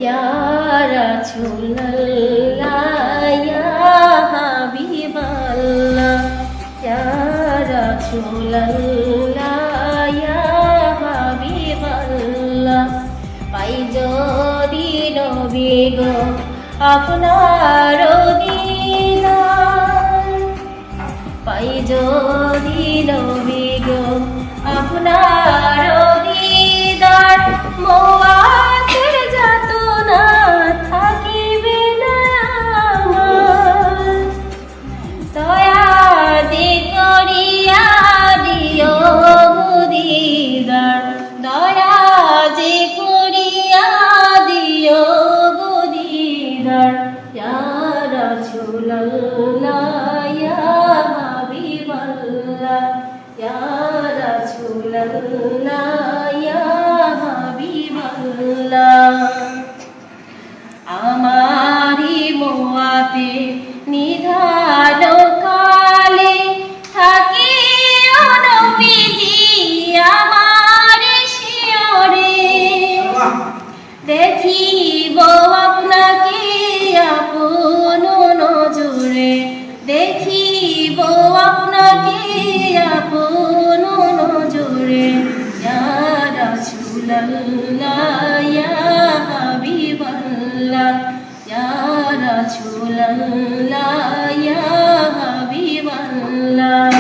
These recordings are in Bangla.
Ya Rasulullah, Ya Habiballah, Ya Rasulullah, Ya Habiballah, পাই যদি নবী গো আপনার দিদার, পাই যদি নবী গো আপনার দিদার, মওয়াতের যাতনা থাকিবে না আমার, দয়া যে করিয়া দিও দিদার, দয়া যে করিয়া দিও দিদার, ইয়া রাসূলুল্লাহ, ইয়া হাবিবাল্লাহ, ইয়া রাসূলুল্লাহ, ইয়া হাবিবাল্লাহ। আমারি মোয়াতে নিধান কালে থাকি নবীজি আমার শিয়রে, দেখিব আপনাকে আপন নজরে, দেখিব আপনাকে আপন নজরে, ইয়া রাসূলুল্লাহ, ইয়া হাবিবাল্লাহ, ইয়া রাসূলুল্লাহ, ইয়া হাবিবাল্লাহ।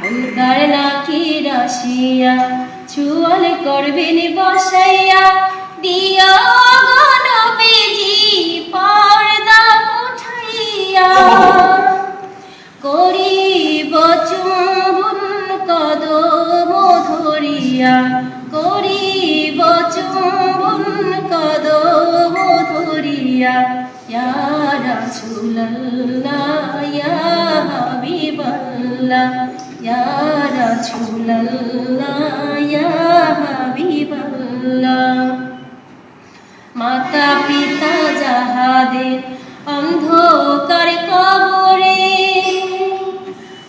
মুনকার নাকির আসিয়া চুয়াল করবেন বসাইয়া, দিও গো নবীজি পর্দা উঠাইয়া, করিব চুম্বন কদম ধরিয়া, করিব চুম্বন কদম ধরিয়া, ইয়া রাসূলুল্লাহ, ইয়া হাবিবাল্লাহ, ইয়া রাসূলুল্লাহ, ইয়া হাবিবাল্লাহ। মাতা পিতা যাহাদের অন্ধকার কবরে,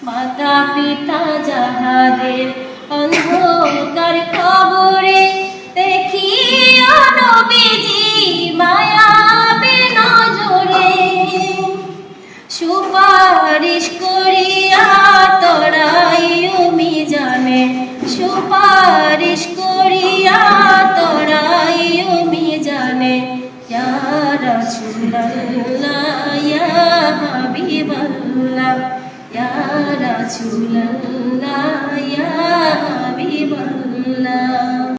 মাতা পিতা যাহাদের অন্ধকার কবরে, দেখিও নবীজি মায়াবে নজরে, সুপারিশ করিয়া তরাইও মিজানে, সুপারিশ করিয়া তরাইও মিজানে, ইয়া রাসূলুল্লাহ, ইয়া হাবিবাল্লাহ, ইয়া রাসূলুল্লাহ, ইয়া হাবিবাল্লাহ।